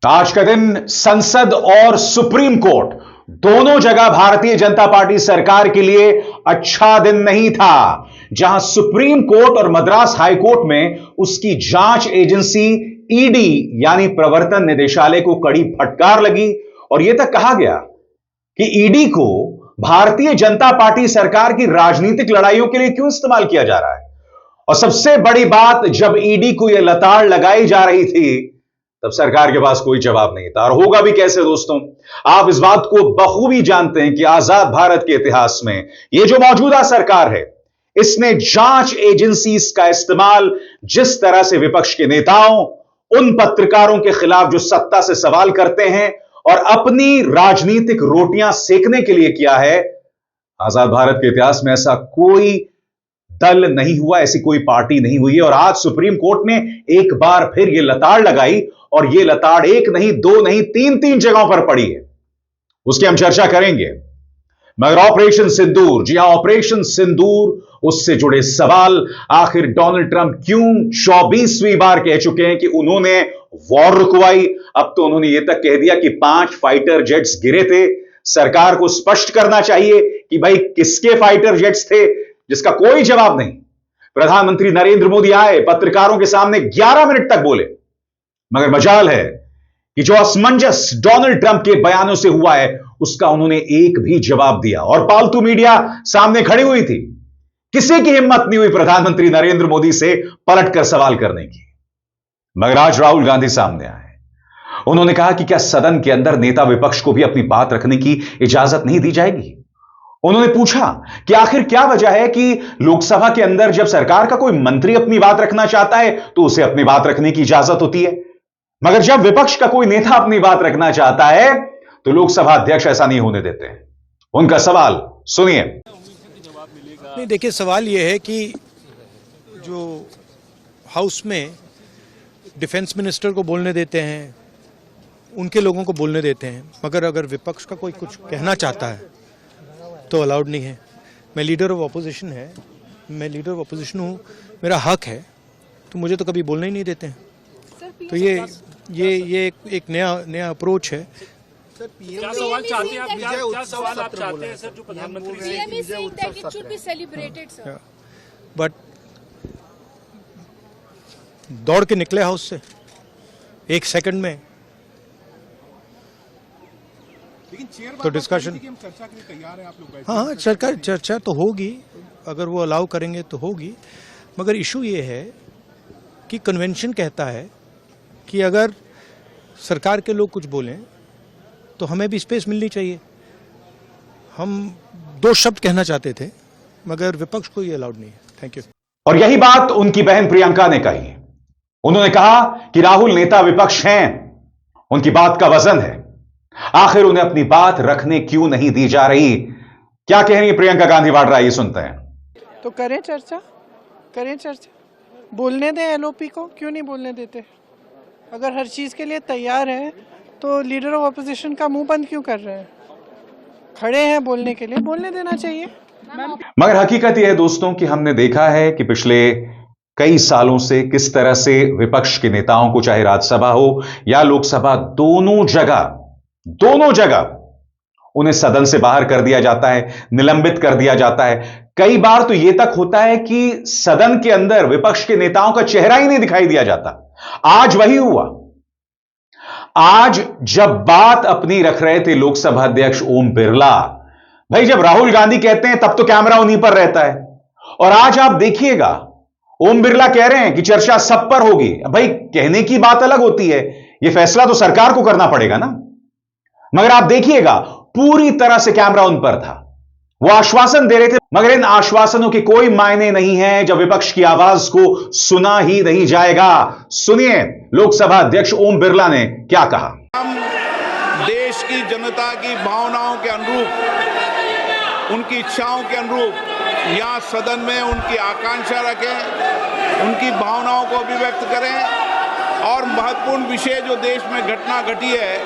आज का दिन संसद और सुप्रीम कोर्ट दोनों जगह भारतीय जनता पार्टी सरकार के लिए अच्छा दिन नहीं था। जहां सुप्रीम कोर्ट और मद्रास हाई कोर्ट में उसकी जांच एजेंसी ईडी यानी प्रवर्तन निदेशालय को कड़ी फटकार लगी और यह तक कहा गया कि ईडी को भारतीय जनता पार्टी सरकार की राजनीतिक लड़ाइयों के लिए क्यों इस्तेमाल किया जा रहा है। और सबसे बड़ी बात, जब ईडी को यह लताड़ लगाई जा रही थी तब सरकार के पास कोई जवाब नहीं था। और होगा भी कैसे दोस्तों, आप इस बात को बखूबी जानते हैं कि आजाद भारत के इतिहास में यह जो मौजूदा सरकार है, इसने जांच एजेंसीज का इस्तेमाल जिस तरह से विपक्ष के नेताओं, उन पत्रकारों के खिलाफ जो सत्ता से सवाल करते हैं और अपनी राजनीतिक रोटियां सेकने के लिए किया है, आजाद भारत के इतिहास में ऐसा कोई दल नहीं हुआ, ऐसी कोई पार्टी नहीं हुई है। और आज सुप्रीम कोर्ट ने एक बार फिर यह लताड़ लगाई और यह लताड़ एक नहीं, दो नहीं, तीन जगहों पर पड़ी है। उसकी हम चर्चा करेंगे। मगर ऑपरेशन सिंदूर, जी हां, ऑपरेशन सिंदूर, उससे जुड़े सवाल, आखिर डोनाल्ड ट्रंप क्यों 24वीं बार कह चुके हैं कि उन्होंने वॉर रुकवाई। अब तो उन्होंने यह तक कह दिया कि 5 फाइटर जेट्स गिरे थे। सरकार को स्पष्ट करना चाहिए कि भाई किसके फाइटर जेट्स थे, जिसका कोई जवाब नहीं। प्रधानमंत्री नरेंद्र मोदी आए, पत्रकारों के सामने 11 मिनट तक बोले, मगर मजाल है कि जो असमंजस डोनाल्ड ट्रंप के बयानों से हुआ है उसका उन्होंने एक भी जवाब दिया। और पालतू मीडिया सामने खड़ी हुई थी, किसी की हिम्मत नहीं हुई प्रधानमंत्री नरेंद्र मोदी से पलटकर सवाल करने की। मगर आज राहुल गांधी सामने आए, उन्होंने कहा कि क्या सदन के अंदर नेता विपक्ष को भी अपनी बात रखने की इजाजत नहीं दी जाएगी। उन्होंने पूछा कि आखिर क्या वजह है कि लोकसभा के अंदर जब सरकार का कोई मंत्री अपनी बात रखना चाहता है तो उसे अपनी बात रखने की इजाजत होती है, मगर जब विपक्ष का कोई नेता अपनी बात रखना चाहता है तो लोकसभा अध्यक्ष ऐसा नहीं होने देते हैं। उनका सवाल सुनिए। नहीं, देखिए, सवाल यह है कि जो हाउस में डिफेंस मिनिस्टर को बोलने देते हैं, उनके लोगों को बोलने देते हैं, मगर अगर विपक्ष का कोई कुछ कहना चाहता है तो अलाउड नहीं है। मैं लीडर ऑफ अपोजिशन हूँ, मेरा हक है, तो मुझे तो कभी बोलने ही नहीं देते हैं। तो ये एक नया अप्रोच है। क्या सवाल चाहते हैं आप? क्या सवाल आप चाहते हैं सर, जो प्रधानमंत्री से? बट दौड़ के निकले हाउस से 1 सेकंड में, तो डिस्कशन, चर्चा के लिए तैयार हैं आप लोग? हाँ, चर्चा तो होगी, अगर वो अलाउ करेंगे तो होगी। मगर इशू ये है कि कन्वेंशन कहता है कि अगर सरकार के लोग कुछ बोलें तो हमें भी स्पेस मिलनी चाहिए। हम 2 शब्द कहना चाहते थे, मगर विपक्ष को ये अलाउड नहीं है। Thank you. और यही बात उनकी बहन प्रियंका ने कही। उन्होंने कहा कि राहुल नेता विपक्ष हैं, उनकी बात का वजन है, आखिर उन्हें अपनी बात रखने क्यों नहीं दी जा रही। क्या कह रही है प्रियंका गांधी वाड्रा, ये सुनते हैं। तो करें चर्चा, बोलने दें एलओपी को, क्यों नहीं बोलने देते? अगर हर चीज के लिए तैयार है तो लीडर ऑफ अपोजिशन का मुंह बंद क्यों कर रहे हैं? खड़े हैं बोलने के लिए, बोलने देना चाहिए। मगर हकीकत यह है दोस्तों कि हमने देखा है कि पिछले कई सालों से किस तरह से विपक्ष के नेताओं को, चाहे राज्यसभा हो या लोकसभा, दोनों जगह उन्हें सदन से बाहर कर दिया जाता है, निलंबित कर दिया जाता है। कई बार तो यह तक होता है कि सदन के अंदर विपक्ष के नेताओं का चेहरा ही नहीं दिखाई दिया जाता। आज वही हुआ। आज जब बात अपनी रख रहे थे लोकसभा अध्यक्ष ओम बिरला, भाई जब राहुल गांधी कहते हैं तब तो कैमरा उन्हीं पर रहता है। और आज आप देखिएगा, ओम बिरला कह रहे हैं कि चर्चा सब पर होगी। भाई कहने की बात अलग होती है, यह फैसला तो सरकार को करना पड़ेगा ना। मगर आप देखिएगा, पूरी तरह से कैमरा उन पर था। वो आश्वासन दे रहे थे, मगर इन आश्वासनों के कोई मायने नहीं है जब विपक्ष की आवाज को सुना ही नहीं जाएगा। सुनिए लोकसभा अध्यक्ष ओम बिरला ने क्या कहा। हम देश की जनता की भावनाओं के अनुरूप, उनकी इच्छाओं के अनुरूप यहां सदन में उनकी आकांक्षा रखें, उनकी भावनाओं को अभिव्यक्त करें और महत्वपूर्ण विषय जो देश में घटना घटी है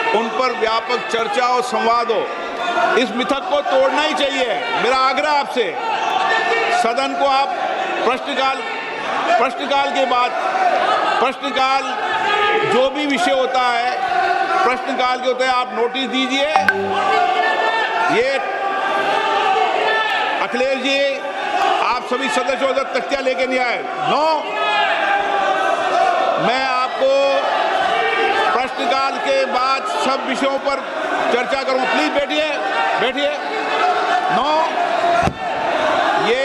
उन पर व्यापक चर्चा और संवाद हो। इस मिथक को तोड़ना ही चाहिए। मेरा आग्रह आपसे, सदन को आप प्रश्नकाल के बाद प्रश्नकाल जो भी विषय होता है प्रश्नकाल के होते हैं, आप नोटिस दीजिए। ये अखिलेश जी, आप सभी सदस्यों तक तख्तियां लेके नहीं आए। नो, मैं आपको प्रश्नकाल के बाद सब विषयों पर चर्चा करूंगा। प्लीज बैठिए, बैठिए। नो, ये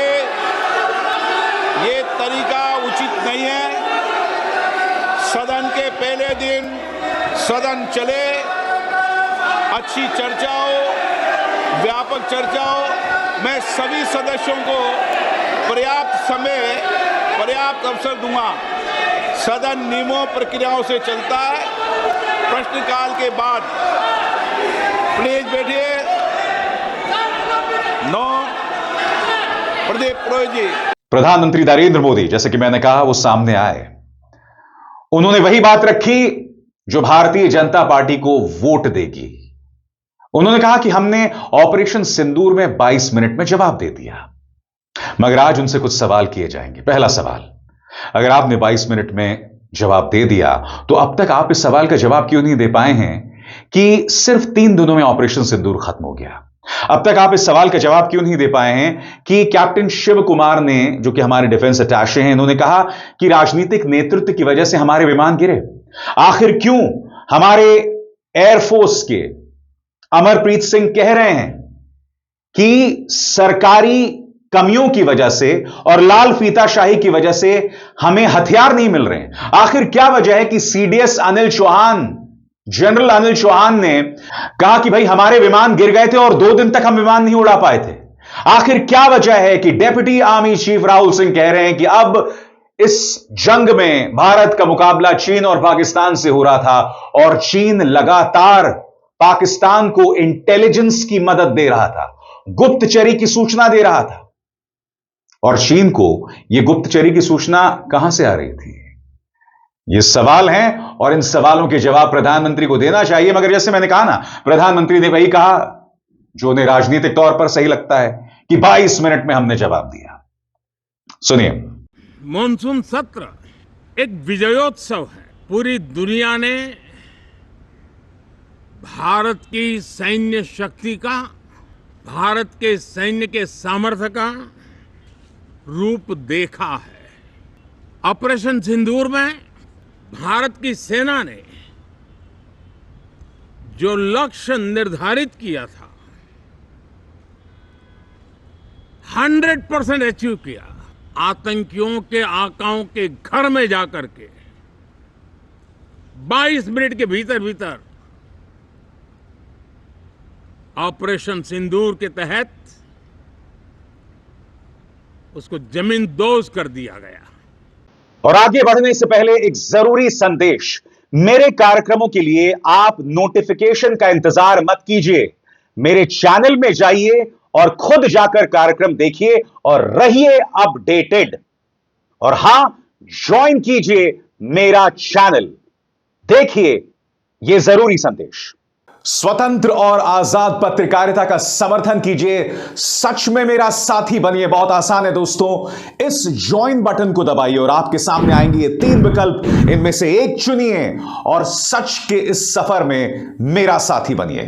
तरीका उचित नहीं है। सदन के पहले दिन सदन चले, अच्छी चर्चा हो, व्यापक चर्चा हो। मैं सभी सदस्यों को पर्याप्त समय, पर्याप्त अवसर दूंगा। सदन नियमों प्रक्रियाओं से चलता है। प्रश्नकाल के बाद प्लीज बैठिए। नो, प्रदीप पुरोहित जी। प्रधानमंत्री नरेंद्र मोदी, जैसे कि मैंने कहा, वो सामने आए। उन्होंने वही बात रखी जो भारतीय जनता पार्टी को वोट देगी। उन्होंने कहा कि हमने ऑपरेशन सिंदूर में 22 मिनट में जवाब दे दिया, मगर आज उनसे कुछ सवाल किए जाएंगे। पहला सवाल, अगर आपने 22 मिनट में जवाब दे दिया तो अब तक आप इस सवाल का जवाब क्यों नहीं दे पाए हैं कि सिर्फ 3 दिनों में ऑपरेशन सिंदूर खत्म हो गया? अब तक आप इस सवाल का जवाब क्यों नहीं दे पाए हैं कि कैप्टन शिव कुमार ने, जो कि हमारे डिफेंस अटैचे हैं, इन्होंने कहा कि राजनीतिक नेतृत्व की वजह से हमारे विमान गिरे। आखिर क्यों हमारे एयरफोर्स के अमरप्रीत सिंह कह रहे हैं कि सरकारी कमियों की वजह से और लाल फीताशाही की वजह से हमें हथियार नहीं मिल रहे हैं? आखिर क्या वजह है कि सीडीएस अनिल चौहान, जनरल अनिल चौहान ने कहा कि भाई हमारे विमान गिर गए थे और 2 दिन तक हम विमान नहीं उड़ा पाए थे? आखिर क्या वजह है कि deputy army chief Rahul Singh कह रहे हैं कि अब इस जंग में भारत का मुकाबला चीन और पाकिस्तान से हो रहा था और चीन लगातार पाकिस्तान को इंटेलिजेंस की मदद दे रहा था, गुप्तचरी की सूचना दे रहा था, और चीन को यह गुप्तचरी की सूचना कहां से आ रही थी? ये सवाल हैं और इन सवालों के जवाब प्रधानमंत्री को देना चाहिए। मगर जैसे मैंने कहा ना, प्रधानमंत्री ने वही कहा जो उन्हें राजनीतिक तौर पर सही लगता है कि 22 मिनट में हमने जवाब दिया। सुनिए। मॉनसून सत्र एक विजयोत्सव है। पूरी दुनिया ने भारत की सैन्य शक्ति का, भारत के सैन्य के सामर्थ्य का रूप देखा है। ऑपरेशन सिंदूर में भारत की सेना ने जो लक्ष्य निर्धारित किया था 100% अचीव किया। आतंकियों के आकाओं के घर में जाकर के 22 मिनट के भीतर भीतर ऑपरेशन सिंदूर के तहत उसको जमींदोज कर दिया गया। और आगे बढ़ने से पहले एक जरूरी संदेश। मेरे कार्यक्रमों के लिए आप नोटिफिकेशन का इंतजार मत कीजिए। मेरे चैनल में जाइए और खुद जाकर कार्यक्रम देखिए और रहिए अपडेटेड। और हां, ज्वाइन कीजिए मेरा चैनल। देखिए यह जरूरी संदेश। स्वतंत्र और आजाद पत्रकारिता का समर्थन कीजिए। सच में मेरा साथी बनिए। बहुत आसान है दोस्तों, इस ज्वाइन बटन को दबाइए और आपके सामने आएंगे ये 3 विकल्प। इनमें से एक चुनिए और सच के इस सफर में मेरा साथी बनिए।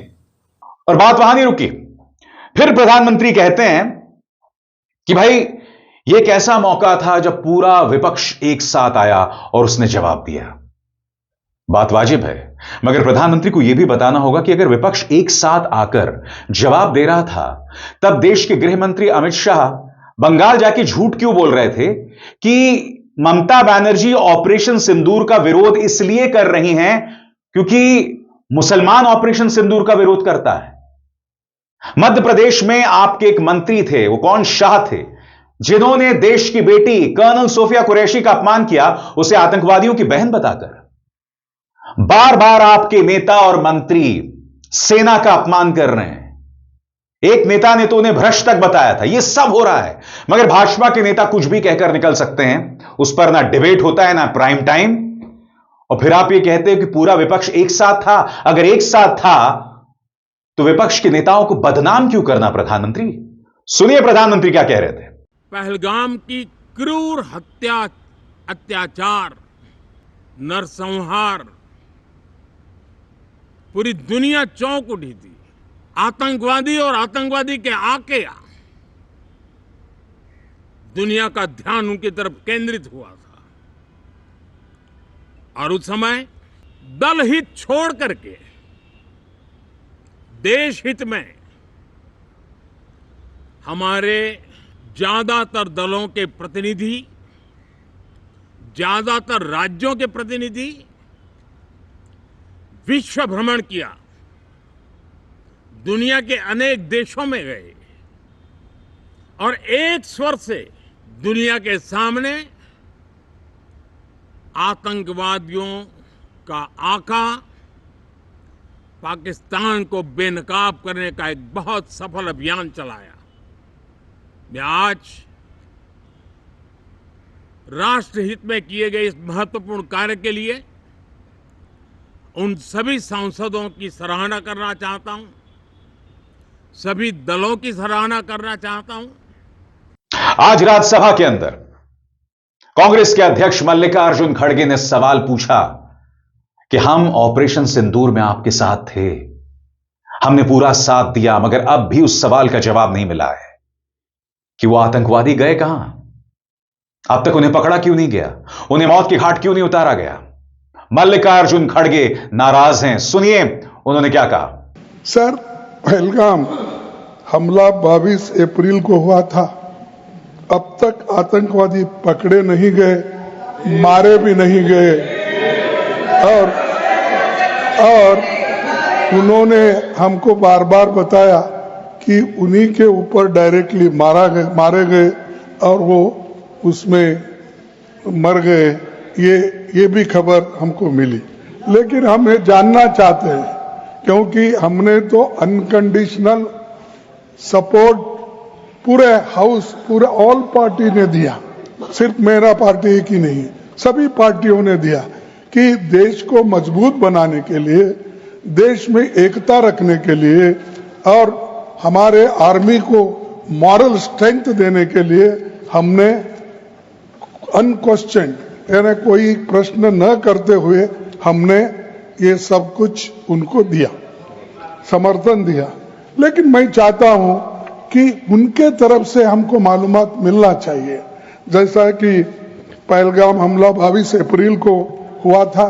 और बात वहां नहीं रुकी। फिर प्रधानमंत्री कहते हैं कि भाई यह एक ऐसा मौका था जब पूरा विपक्ष एक साथ आया और उसने जवाब दिया। बात वाजिब है, मगर प्रधानमंत्री को यह भी बताना होगा कि अगर विपक्ष एक साथ आकर जवाब दे रहा था, तब देश के गृह मंत्री अमित शाह बंगाल जाके झूठ क्यों बोल रहे थे कि ममता बनर्जी ऑपरेशन सिंदूर का विरोध इसलिए कर रही हैं क्योंकि मुसलमान ऑपरेशन सिंदूर का विरोध करता है। मध्य प्रदेश में आपके एक मंत्री थे, वो कौन शाह थे, जिन्होंने देश की बेटी कर्नल सोफिया कुरैशी का अपमान किया, उसे आतंकवादियों की बहन बताकर। बार बार आपके नेता और मंत्री सेना का अपमान कर रहे हैं। एक नेता ने तो उन्हें भ्रष्ट तक बताया था। यह सब हो रहा है, मगर भाजपा के नेता कुछ भी कहकर निकल सकते हैं, उस पर ना डिबेट होता है ना प्राइम टाइम। और फिर आप ये कहते हो कि पूरा विपक्ष एक साथ था। अगर एक साथ था तो विपक्ष के नेताओं को बदनाम क्यों करना? प्रधानमंत्री सुनिए, प्रधानमंत्री क्या कह रहे थे। पहलगाम की क्रूर हत्या, अत्याचार नरसंहार पूरी दुनिया चौंक उठी थी। आतंकवादी और आतंकवादी के आके दुनिया का ध्यान उनकी तरफ केंद्रित हुआ था और उस समय दल हित छोड़ करके देश हित में हमारे ज्यादातर दलों के प्रतिनिधि, ज्यादातर राज्यों के प्रतिनिधि विश्व भ्रमण किया, दुनिया के अनेक देशों में गए और एक स्वर से दुनिया के सामने आतंकवादियों का आका पाकिस्तान को बेनकाब करने का एक बहुत सफल अभियान चलाया। मैं आज राष्ट्रहित में किए गए इस महत्वपूर्ण कार्य के लिए उन सभी सांसदों की सराहना करना चाहता हूं, सभी दलों की सराहना करना चाहता हूं। आज राज्यसभा के अंदर कांग्रेस के अध्यक्ष मल्लिकार्जुन खड़गे ने सवाल पूछा कि हम ऑपरेशन सिंदूर में आपके साथ थे, हमने पूरा साथ दिया, मगर अब भी उस सवाल का जवाब नहीं मिला है कि वो आतंकवादी गए कहां, अब तक उन्हें पकड़ा क्यों नहीं गया, उन्हें मौत की घाट क्यों नहीं उतारा गया। मल्लिकार्जुन खड़गे नाराज हैं, सुनिए उन्होंने क्या कहा। सर, पहलगाम हमला 22 अप्रैल को हुआ था, अब तक आतंकवादी पकड़े नहीं गए, मारे भी नहीं गए और उन्होंने हमको बार बार बताया कि उन्हीं के ऊपर डायरेक्टली मारे गए और वो उसमें मर गए। ये भी खबर हमको मिली, लेकिन हम ये जानना चाहते हैं क्योंकि हमने तो अनकंडीशनल सपोर्ट पूरे हाउस, पूरे ऑल पार्टी ने दिया, सिर्फ मेरा पार्टी की नहीं, सभी पार्टियों ने दिया कि देश को मजबूत बनाने के लिए, देश में एकता रखने के लिए और हमारे आर्मी को मॉरल स्ट्रेंथ देने के लिए हमने अनक्वेश्चन यानी कोई प्रश्न न करते हुए हमने ये सब कुछ उनको दिया, समर्थन दिया। लेकिन मैं चाहता हूं कि उनके तरफ से हमको मालूमात मिलना चाहिए, जैसा कि पहलगाम हमला 22 अप्रैल को हुआ था,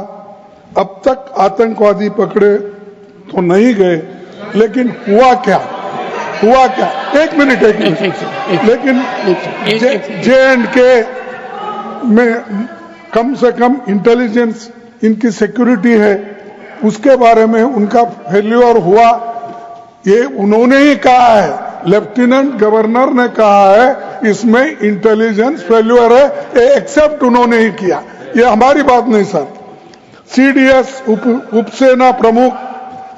अब तक आतंकवादी पकड़े तो नहीं गए, लेकिन हुआ क्या? एक मिनट लेकिन J&K में कम से कम इंटेलिजेंस, इनकी सिक्योरिटी है, उसके बारे में उनका फेल्योर हुआ, ये उन्होंने ही कहा है, लेफ्टिनेंट गवर्नर ने कहा है इसमें इंटेलिजेंस फेल्योर है, एक्सेप्ट उन्होंने ही किया, ये हमारी बात नहीं सर। CDS उपसेना प्रमुख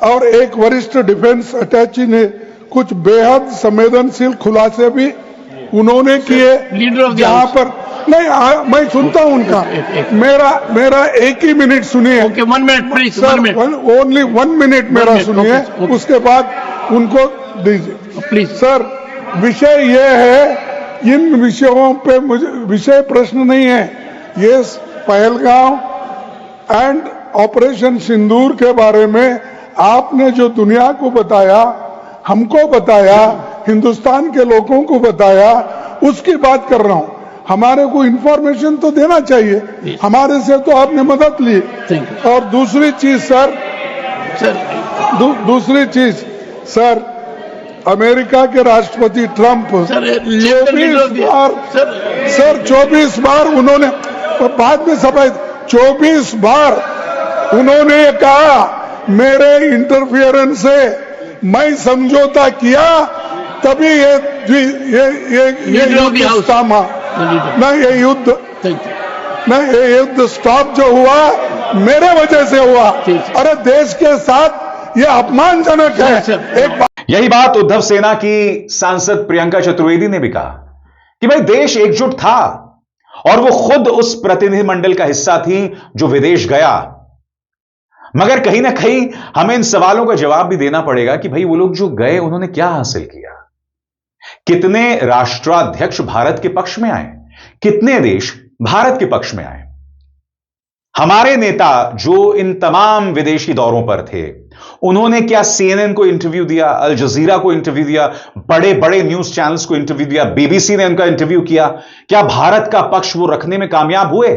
और एक वरिष्ठ डिफेंस अटैची ने कुछ बेहद संवेदनशील खुलासे भी उन्होंने किए, जहां पर नहीं मैं सुनता हूं उनका, मेरा एक ही मिनट सुनिए, ओनली 1 मिनट मेरा सुनिए, उसके बाद उनको दीजिए प्लीज। सर, विषय ये है, इन विषयों पे मुझे विषय प्रश्न नहीं है, ये पहलगाम एंड ऑपरेशन सिंदूर के बारे में आपने जो दुनिया को बताया, हमको बताया, हिंदुस्तान के लोगों को बताया, उसकी बात कर रहा हूं। हमारे को इंफॉर्मेशन तो देना चाहिए, हमारे से तो आपने मदद ली। और दूसरी चीज सर, अमेरिका के राष्ट्रपति ट्रंप 24 बार उन्होंने, बाद में सफाई, 24 बार उन्होंने कहा मेरे इंटरफियरेंस से मैं समझौता किया, तभी ये युद्ध थामा, ना ये युद्ध स्टॉप जो हुआ मेरे वजह से हुआ। अरे देश के साथ ये अपमानजनक है। यही बात उद्धव सेना की सांसद प्रियंका चतुर्वेदी ने भी कहा कि भाई देश एकजुट था और वो खुद उस प्रतिनिधिमंडल का हिस्सा थी जो विदेश गया, मगर कहीं ना कहीं हमें इन सवालों का जवाब भी देना पड़ेगा कि भाई वो लोग जो गए उन्होंने क्या हासिल किया, कितने राष्ट्राध्यक्ष भारत के पक्ष में आए, कितने देश भारत के पक्ष में आए। हमारे नेता जो इन तमाम विदेशी दौरों पर थे, उन्होंने क्या CNN को इंटरव्यू दिया, अल जजीरा को इंटरव्यू दिया, बड़े बड़े न्यूज चैनल्स को इंटरव्यू दिया, BBC ने उनका इंटरव्यू किया? क्या भारत का पक्ष वो रखने में कामयाब हुए?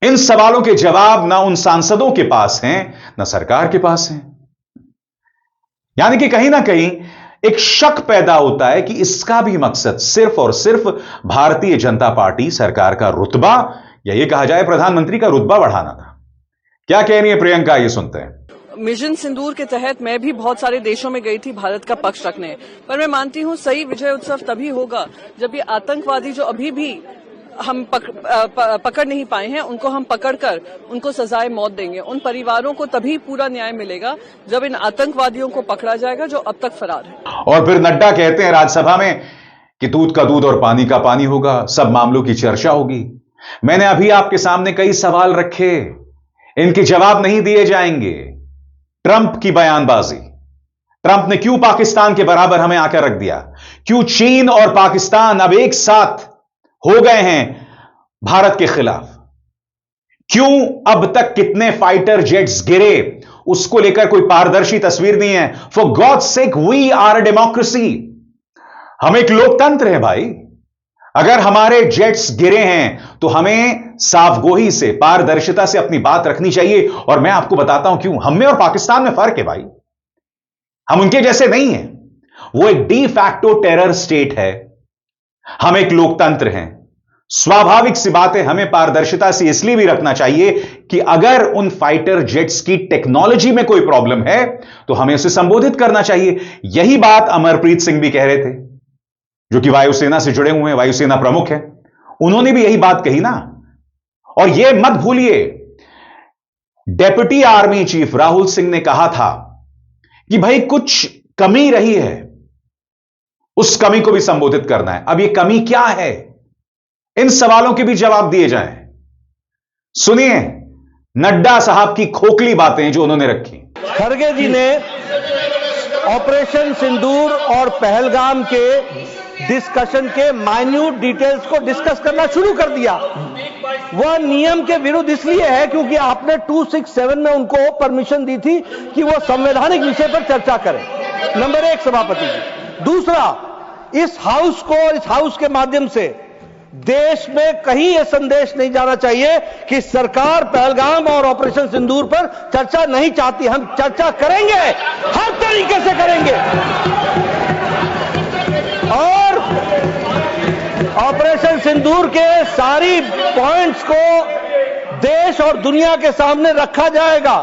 इन सवालों के जवाब ना उन सांसदों के पास हैं, ना सरकार के पास हैं। यानी कि कहीं ना कहीं एक शक पैदा होता है कि इसका भी मकसद सिर्फ और सिर्फ भारतीय जनता पार्टी सरकार का रुतबा, या ये कहा जाए प्रधानमंत्री का रुतबा बढ़ाना था। क्या कह रही है प्रियंका, ये सुनते हैं। मिशन सिंदूर के तहत मैं भी बहुत सारे देशों में गई थी भारत का पक्ष रखने, पर मैं मानती हूँ सही विजय उत्सव तभी होगा जब ये आतंकवादी जो अभी भी हम पकड़ नहीं पाए हैं, उनको हम पकड़कर उनको सजाए मौत देंगे। उन परिवारों को तभी पूरा न्याय मिलेगा जब इन आतंकवादियों को पकड़ा जाएगा जो अब तक फरार है। और फिर नड्डा कहते हैं राज्यसभा में कि दूध का दूध और पानी का पानी होगा, सब मामलों की चर्चा होगी। मैंने अभी आपके सामने कई सवाल रखे, इनके जवाब नहीं दिए जाएंगे। ट्रंप की बयानबाजी, ट्रंप ने क्यों पाकिस्तान के बराबर हमें आकर रख दिया? क्यों चीन और पाकिस्तान अब एक साथ हो गए हैं भारत के खिलाफ? क्यों अब तक कितने फाइटर जेट्स गिरे, उसको लेकर कोई पारदर्शी तस्वीर नहीं है? For God sake, we are a democracy. हम एक लोकतंत्र है भाई। अगर हमारे जेट्स गिरे हैं तो हमें साफगोही से, पारदर्शिता से अपनी बात रखनी चाहिए। और मैं आपको बताता हूं क्यों। हम में और पाकिस्तान में फर्क है भाई। हम उनके जैसे नहीं हैं। वो एक डी फैक्टो टेरर स्टेट है, हम एक लोकतंत्र हैं। स्वाभाविक सी बात है, हमें पारदर्शिता से इसलिए भी रखना चाहिए कि अगर उन फाइटर जेट्स की टेक्नोलॉजी में कोई प्रॉब्लम है तो हमें उसे संबोधित करना चाहिए। यही बात अमरप्रीत सिंह भी कह रहे थे, जो कि वायुसेना से जुड़े हुए हैं, वायुसेना प्रमुख है। उन्होंने भी यही बात कही ना। और यह मत भूलिए, deputy army chief Rahul Singh ने कहा था कि भाई कुछ कमी रही है, उस कमी को भी संबोधित करना है। अब यह कमी क्या है, इन सवालों के भी जवाब दिए जाएं। सुनिए नड्डा साहब की खोखली बातें जो उन्होंने रखी। खड़गे जी ने ऑपरेशन सिंदूर और पहलगाम के डिस्कशन के माइन्यूट डिटेल्स को डिस्कस करना शुरू कर दिया। वह नियम के विरुद्ध इसलिए है क्योंकि आपने 267 में उनको परमिशन दी थी कि वह संवैधानिक विषय पर चर्चा करें। नंबर 1 सभापति जी। दूसरा, इस हाउस को और इस हाउस के माध्यम से देश में कहीं यह संदेश नहीं जाना चाहिए कि सरकार पहलगाम और ऑपरेशन सिंदूर पर चर्चा नहीं चाहती। हम चर्चा करेंगे, हर तरीके से करेंगे, और ऑपरेशन सिंदूर के सारी पॉइंट्स को देश और दुनिया के सामने रखा जाएगा।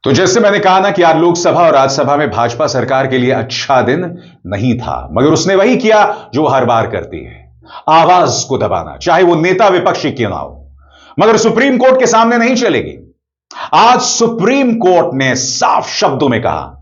तो जैसे मैंने कहा ना कि आज लोकसभा और राज्यसभा में भाजपा सरकार के लिए अच्छा दिन नहीं था, मगर उसने वही किया जो वो हर बार करती है, आवाज को दबाना, चाहे वो नेता विपक्षी क्यों ना हो। मगर सुप्रीम कोर्ट के सामने नहीं चलेगी। आज सुप्रीम कोर्ट ने साफ शब्दों में कहा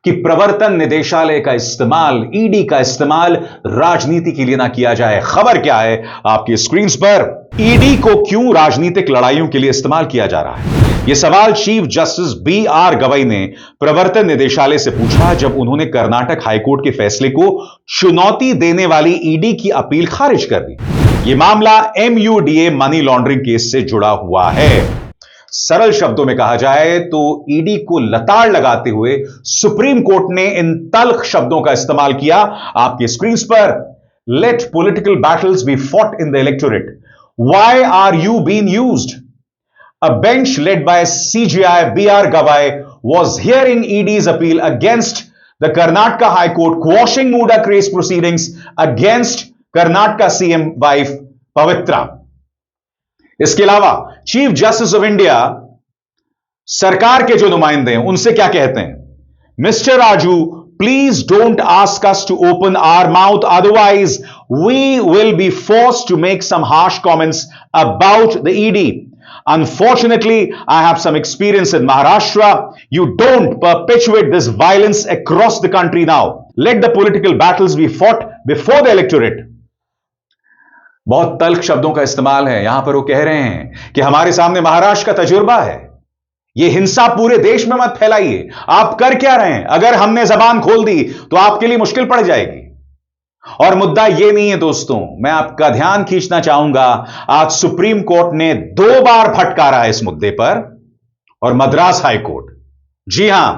कि प्रवर्तन निदेशालय का इस्तेमाल, ईडी का इस्तेमाल राजनीति के लिए ना किया जाए। खबर क्या है आपकी स्क्रीन पर? ईडी को क्यों राजनीतिक लड़ाइयों के लिए इस्तेमाल किया जा रहा है, यह सवाल चीफ जस्टिस BR गवई ने प्रवर्तन निदेशालय से पूछा जब उन्होंने कर्नाटक हाईकोर्ट के फैसले को चुनौती देने वाली ईडी की अपील खारिज कर दी। यह मामला MUDA मनी लॉन्ड्रिंग केस से जुड़ा हुआ है। सरल शब्दों में कहा जाए तो ईडी को लताड़ लगाते हुए सुप्रीम कोर्ट ने इन तल्ख शब्दों का इस्तेमाल किया आपकी स्क्रीन पर। Let political battles be fought in the electorate, why are you being used? A bench led by CJI BR Gavai was hearing ED's appeal against the Karnataka High Court quashing Muda case proceedings against Karnataka CM wife Pavitra. इसके अलावा chief justice of India सरकार के जो नुमाइंदे हैं उनसे क्या कहते हैं? Mister Raju, please don't ask us to open our mouth, otherwise we will be forced to make some harsh comments about the ED. Unfortunately, I have some experience in Maharashtra. You don't perpetuate this violence across the country now. Let the political battles be fought before the electorate. बहुत तल्ख शब्दों का इस्तेमाल है यहां पर। वो कह रहे हैं कि हमारे सामने महाराष्ट्र का तजुर्बा है, ये हिंसा पूरे देश में मत फैलाइए। आप कर क्या रहे हैं? अगर हमने जबान खोल दी तो आपके लिए मुश्किल पड़ जाएगी। और मुद्दा यह नहीं है दोस्तों, मैं आपका ध्यान खींचना चाहूंगा, आज सुप्रीम कोर्ट ने 2 बार फटकारा है इस मुद्दे पर, और मद्रास हाई कोर्ट, जी हां,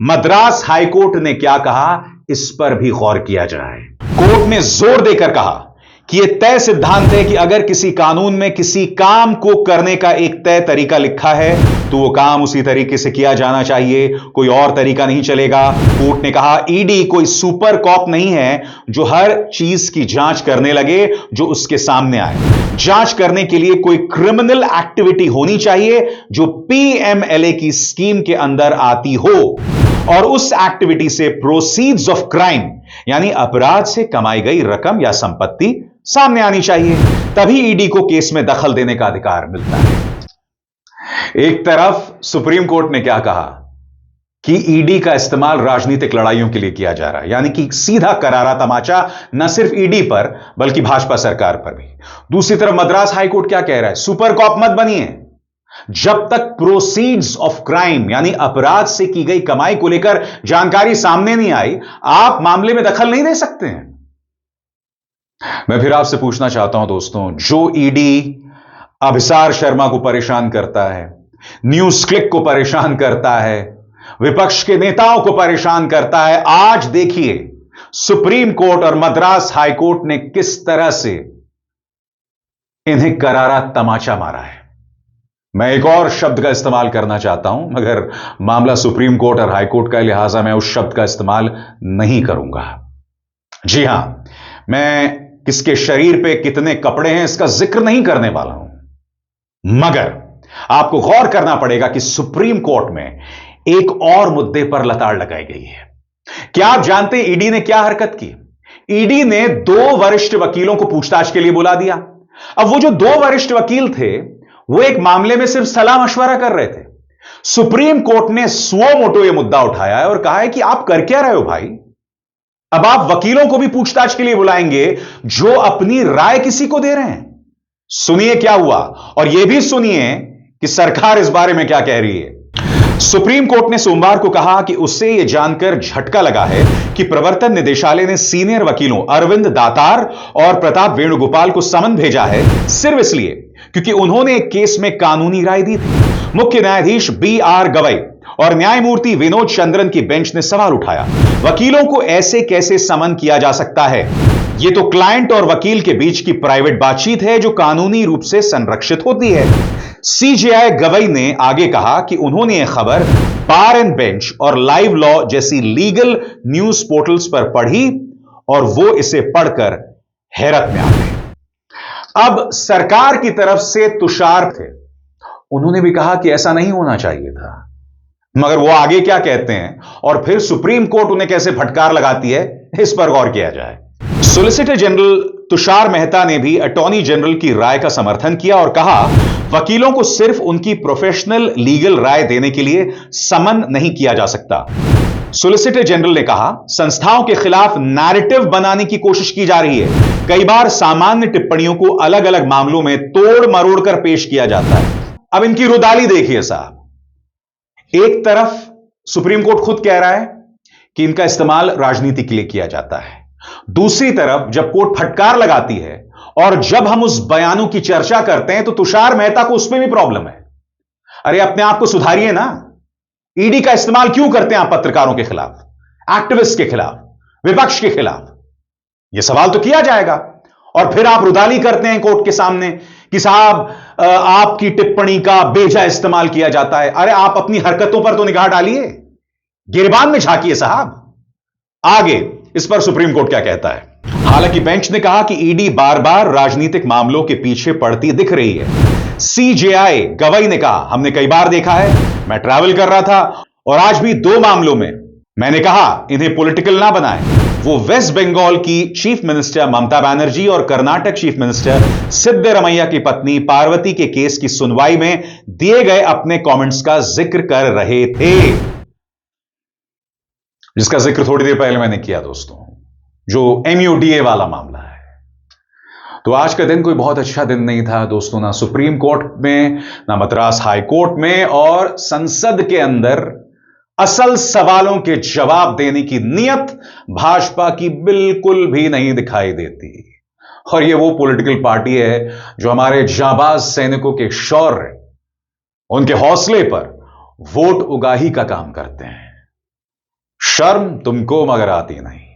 मद्रास हाई कोर्ट ने क्या कहा इस पर भी गौर किया जाए। कोर्ट ने जोर देकर कहा कि यह तय सिद्धांत है कि अगर किसी कानून में किसी काम को करने का एक तय तरीका लिखा है तो वो काम उसी तरीके से किया जाना चाहिए, कोई और तरीका नहीं चलेगा। कोर्ट ने कहा ईडी कोई सुपर कॉप नहीं है जो हर चीज की जांच करने लगे जो उसके सामने आए। जांच करने के लिए कोई क्रिमिनल एक्टिविटी होनी चाहिए जो पीएमएलए की स्कीम के अंदर आती हो और उस एक्टिविटी से प्रोसीड्स ऑफ क्राइम यानी अपराध से कमाई गई रकम या संपत्ति सामने आनी चाहिए, तभी ईडी को केस में दखल देने का अधिकार मिलता है। एक तरफ सुप्रीम कोर्ट ने क्या कहा कि ईडी का इस्तेमाल राजनीतिक लड़ाइयों के लिए किया जा रहा है, यानी कि सीधा करारा तमाचा न सिर्फ ईडी पर बल्कि भाजपा सरकार पर भी। दूसरी तरफ मद्रास हाईकोर्ट क्या कह रहा है, सुपर कॉप मत बनिए, जब तक प्रोसीड्स ऑफ क्राइम यानी अपराध से की गई कमाई को लेकर जानकारी सामने नहीं आई आप मामले में दखल नहीं दे सकते हैं। मैं फिर आपसे पूछना चाहता हूं दोस्तों, जो ईडी अभिसार शर्मा को परेशान करता है, न्यूज क्लिक को परेशान करता है, विपक्ष के नेताओं को परेशान करता है, आज देखिए सुप्रीम कोर्ट और मद्रास हाई कोर्ट ने किस तरह से इन्हें करारा तमाचा मारा है। मैं एक और शब्द का इस्तेमाल करना चाहता हूं, मगर मामला सुप्रीम कोर्ट और हाई कोर्ट का, लिहाजा मैं उस शब्द का इस्तेमाल नहीं करूंगा। जी हां, मैं किसके शरीर पे कितने कपड़े हैं इसका जिक्र नहीं करने वाला हूं, मगर आपको गौर करना पड़ेगा कि सुप्रीम कोर्ट में एक और मुद्दे पर लताड़ लगाई गई है। क्या आप जानते हैं ईडी ने क्या हरकत की? ईडी ने 2 वरिष्ठ वकीलों को पूछताछ के लिए बुला दिया। अब वो जो 2 वरिष्ठ वकील थे वो एक मामले में सिर्फ सलाह मशवरा कर रहे थे। सुप्रीम कोर्ट ने सुओ मोटो यह मुद्दा उठाया है और कहा है कि आप कर क्या रहे हो भाई, अब आप वकीलों को भी पूछताछ के लिए बुलाएंगे जो अपनी राय किसी को दे रहे हैं। सुनिए क्या हुआ और यह भी सुनिए कि सरकार इस बारे में क्या कह रही है। सुप्रीम कोर्ट ने सोमवार को कहा कि उसे यह जानकर झटका लगा है कि प्रवर्तन निदेशालय ने सीनियर वकीलों अरविंद दातार और प्रताप वेणुगोपाल को समन भेजा है सिर्फ इसलिए क्योंकि उन्होंने एक केस में कानूनी राय दी थी। मुख्य न्यायाधीश BR गवई और न्यायमूर्ति विनोद चंद्रन की बेंच ने सवाल उठाया, वकीलों को ऐसे कैसे समन किया जा सकता है? यह तो क्लाइंट और वकील के बीच की प्राइवेट बातचीत है जो कानूनी रूप से संरक्षित होती है। CJI गवई ने आगे कहा कि उन्होंने यह खबर बार एंड बेंच और लाइव लॉ जैसी लीगल न्यूज पोर्टल्स पर पढ़ी और वो इसे पढ़कर हैरत में आ गए। अब सरकार की तरफ से तुषार थे, उन्होंने भी कहा कि ऐसा नहीं होना चाहिए था, मगर वो आगे क्या कहते हैं और फिर सुप्रीम कोर्ट उन्हें कैसे फटकार लगाती है इस पर गौर किया जाए। सॉलिसिटर जनरल तुषार मेहता ने भी अटॉर्नी जनरल की राय का समर्थन किया और कहा वकीलों को सिर्फ उनकी प्रोफेशनल लीगल राय देने के लिए समन नहीं किया जा सकता। सॉलिसिटर जनरल ने कहा संस्थाओं के खिलाफ नैरेटिव बनाने की कोशिश की जा रही है। कई बार सामान्य टिप्पणियों को अलग अलग मामलों में तोड़ मरोड़ कर पेश किया जाता है। अब इनकी रुदाली देखिए साहब, एक तरफ सुप्रीम कोर्ट खुद कह रहा है कि इनका इस्तेमाल राजनीति के लिए किया जाता है, दूसरी तरफ जब कोर्ट फटकार लगाती है और जब हम उस बयानों की चर्चा करते हैं तो तुषार मेहता को उसमें भी प्रॉब्लम है। अरे अपने आप को सुधारिए ना, ईडी का इस्तेमाल क्यों करते हैं आप पत्रकारों के खिलाफ, एक्टिविस्ट के खिलाफ, विपक्ष के खिलाफ? यह सवाल तो किया जाएगा। और फिर आप रुदाली करते हैं कोर्ट के सामने कि साहब आपकी टिप्पणी का बेजा इस्तेमाल किया जाता है। अरे आप अपनी हरकतों पर तो निगाह डालिए, गिरबान में झांकिए साहब। आगे इस पर सुप्रीम कोर्ट क्या कहता है। हालांकि बेंच ने कहा कि ईडी बार बार राजनीतिक मामलों के पीछे पड़ती दिख रही है। CJI गवई ने कहा हमने कई बार देखा है, मैं ट्रैवल कर रहा था और आज भी 2 मामलों में मैंने कहा इन्हें पॉलिटिकल ना बनाएं। वो वेस्ट बंगाल की चीफ मिनिस्टर ममता बनर्जी और कर्नाटक चीफ मिनिस्टर सिद्धरमैया की पत्नी पार्वती के केस की सुनवाई में दिए गए अपने कमेंट्स का जिक्र कर रहे थे, जिसका जिक्र थोड़ी देर पहले मैंने किया दोस्तों, जो MUDA वाला मामला है। तो आज का दिन कोई बहुत अच्छा दिन नहीं था दोस्तों, ना सुप्रीम कोर्ट में, ना मद्रास हाई कोर्ट में, और संसद के अंदर असल सवालों के जवाब देने की नीयत भाजपा की बिल्कुल भी नहीं दिखाई देती। और यह वो पॉलिटिकल पार्टी है जो हमारे जांबाज सैनिकों के शौर्य, उनके हौसले पर वोट उगाही का काम करते हैं। शर्म तुमको मगर आती नहीं।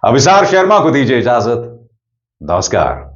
अभिसार शर्मा को दीजिए इजाजत। नमस्कार।